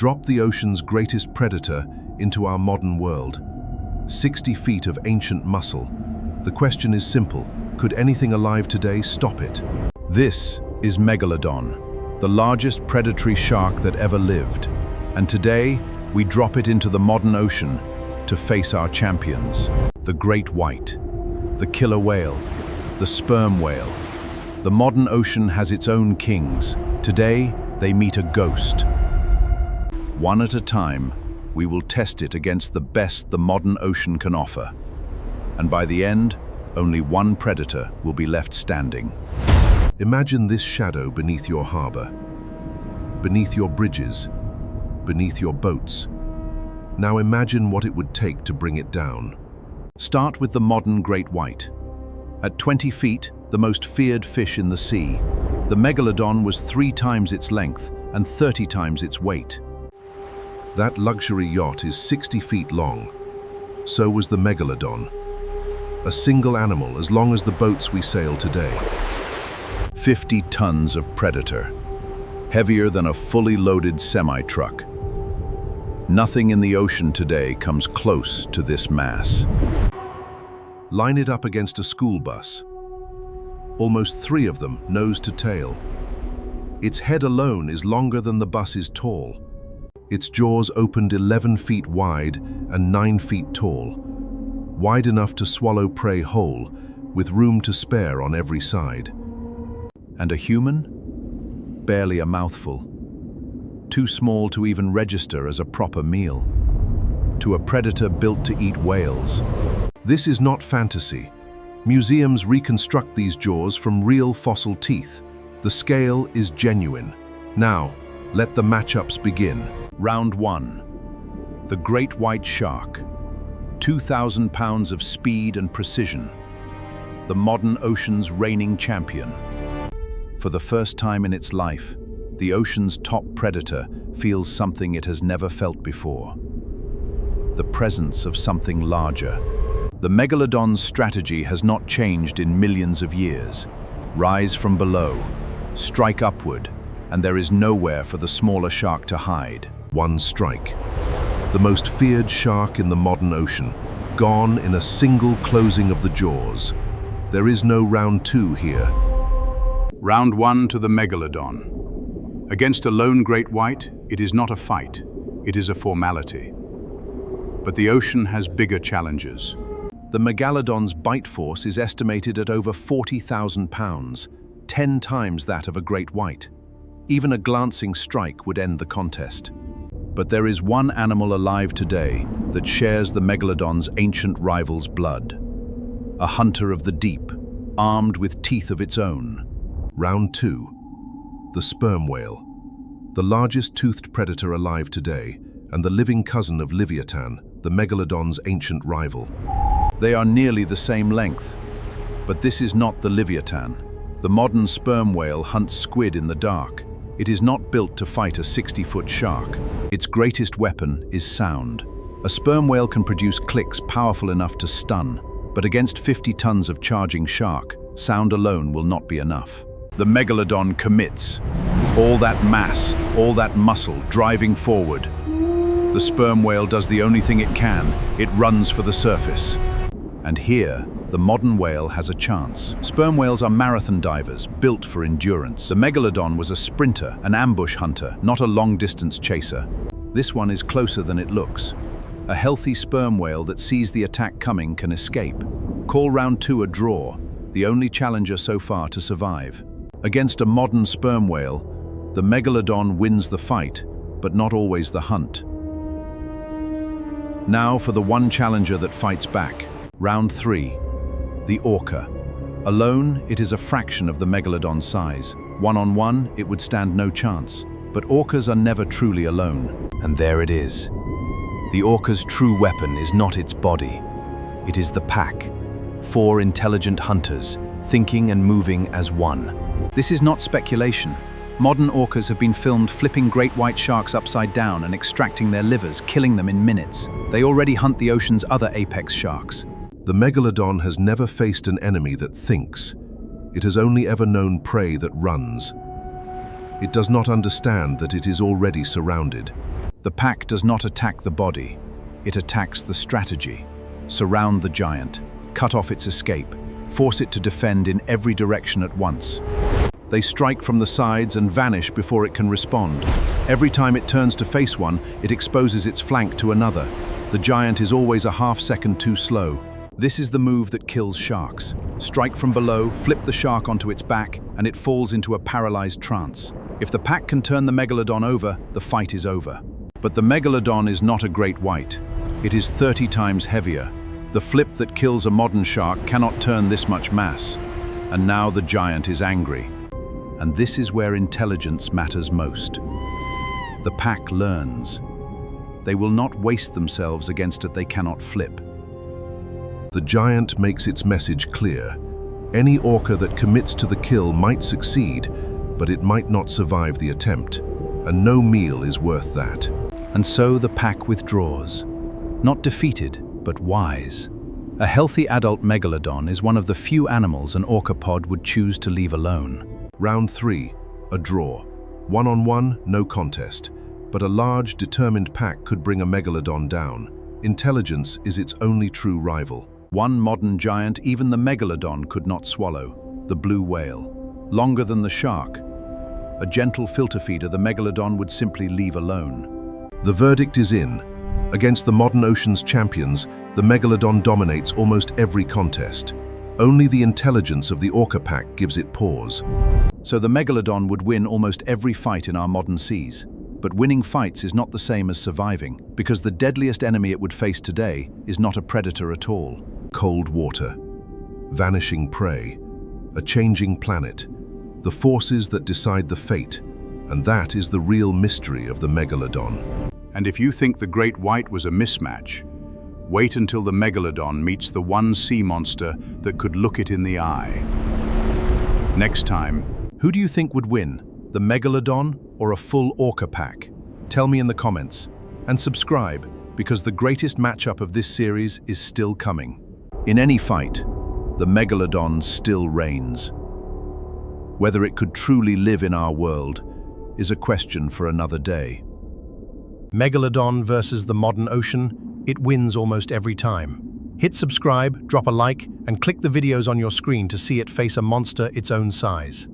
Drop the ocean's greatest predator into our modern world. 60 feet of ancient muscle. The question is simple. Could anything alive today stop it? This is Megalodon, the largest predatory shark that ever lived. And today, we drop it into the modern ocean to face our champions. The great white, the killer whale, the sperm whale. The modern ocean has its own kings. Today, they meet a ghost. One at a time, we will test it against the best the modern ocean can offer. And by the end, only one predator will be left standing. Imagine this shadow beneath your harbor, beneath your bridges, beneath your boats. Now imagine what it would take to bring it down. Start with the modern great white. At 20 feet, the most feared fish in the sea, the Megalodon was 3 times its length and 30 times its weight. That luxury yacht is 60 feet long. So was the Megalodon. A single animal as long as the boats we sail today. 50 tons of predator, heavier than a fully loaded semi-truck. Nothing in the ocean today comes close to this mass. Line it up against a school bus. Almost 3 of them, nose to tail. Its head alone is longer than the bus is tall. Its jaws opened 11 feet wide and 9 feet tall, wide enough to swallow prey whole, with room to spare on every side. And a human? Barely a mouthful. Too small to even register as a proper meal. To a predator built to eat whales. This is not fantasy. Museums reconstruct these jaws from real fossil teeth. The scale is genuine. Now, let the matchups begin. Round 1. The great white shark. 2,000 pounds of speed and precision. The modern ocean's reigning champion. For the first time in its life, the ocean's top predator feels something it has never felt before. The presence of something larger. The Megalodon's strategy has not changed in millions of years. Rise from below, strike upward, and there is nowhere for the smaller shark to hide. One strike. The most feared shark in the modern ocean, gone in a single closing of the jaws. There is no round 2 here. Round 1 to the Megalodon. Against a lone great white, it is not a fight, it is a formality. But the ocean has bigger challenges. The Megalodon's bite force is estimated at over 40,000 pounds, 10 times that of a great white. Even a glancing strike would end the contest. But there is one animal alive today that shares the Megalodon's ancient rival's blood. A hunter of the deep, armed with teeth of its own. Round 2. The sperm whale. The largest toothed predator alive today, and the living cousin of Livyatan, the Megalodon's ancient rival. They are nearly the same length. But this is not the Livyatan. The modern sperm whale hunts squid in the dark. It is not built to fight a 60-foot shark. Its greatest weapon is sound. A sperm whale can produce clicks powerful enough to stun, but against 50 tons of charging shark, sound alone will not be enough. The Megalodon commits. All that mass, all that muscle driving forward. The sperm whale does the only thing it can. It runs for the surface. And here, the modern whale has a chance. Sperm whales are marathon divers, built for endurance. The Megalodon was a sprinter, an ambush hunter, not a long-distance chaser. This one is closer than it looks. A healthy sperm whale that sees the attack coming can escape. Call round 2 a draw, the only challenger so far to survive. Against a modern sperm whale, the Megalodon wins the fight, but not always the hunt. Now for the one challenger that fights back. Round 3. The Orca. Alone, it is a fraction of the Megalodon's size. One-on-one, it would stand no chance. But orcas are never truly alone. And there it is. The orca's true weapon is not its body. It is the pack. 4 intelligent hunters, thinking and moving as one. This is not speculation. Modern orcas have been filmed flipping great white sharks upside down and extracting their livers, killing them in minutes. They already hunt the ocean's other apex sharks. The Megalodon has never faced an enemy that thinks. It has only ever known prey that runs. It does not understand that it is already surrounded. The pack does not attack the body, it attacks the strategy. Surround the giant, cut off its escape, force it to defend in every direction at once. They strike from the sides and vanish before it can respond. Every time it turns to face one, it exposes its flank to another. The giant is always a half-second too slow. This is the move that kills sharks. Strike from below, flip the shark onto its back, and it falls into a paralyzed trance. If the pack can turn the Megalodon over, the fight is over. But the Megalodon is not a great white. It is 30 times heavier. The flip that kills a modern shark cannot turn this much mass. And now the giant is angry. And this is where intelligence matters most. The pack learns. They will not waste themselves against it they cannot flip. The giant makes its message clear. Any orca that commits to the kill might succeed, but it might not survive the attempt, and no meal is worth that. And so the pack withdraws. Not defeated, but wise. A healthy adult Megalodon is one of the few animals an orca pod would choose to leave alone. Round 3, a draw. One-on-one, no contest. But a large, determined pack could bring a Megalodon down. Intelligence is its only true rival. One modern giant even the Megalodon could not swallow, the blue whale. Longer than the shark. A gentle filter feeder the Megalodon would simply leave alone. The verdict is in. Against the modern ocean's champions, the Megalodon dominates almost every contest. Only the intelligence of the Orca Pack gives it pause. So the Megalodon would win almost every fight in our modern seas. But winning fights is not the same as surviving, because the deadliest enemy it would face today is not a predator at all. Cold water, vanishing prey, a changing planet, the forces that decide the fate, and that is the real mystery of the Megalodon. And if you think the great white was a mismatch, wait until the Megalodon meets the one sea monster that could look it in the eye. Next time, who do you think would win, the Megalodon or a full Orca Pack? Tell me in the comments. And subscribe, because the greatest matchup of this series is still coming. In any fight, the Megalodon still reigns. Whether it could truly live in our world is a question for another day. Megalodon versus the modern ocean, it wins almost every time. Hit subscribe, drop a like, and click the videos on your screen to see it face a monster its own size.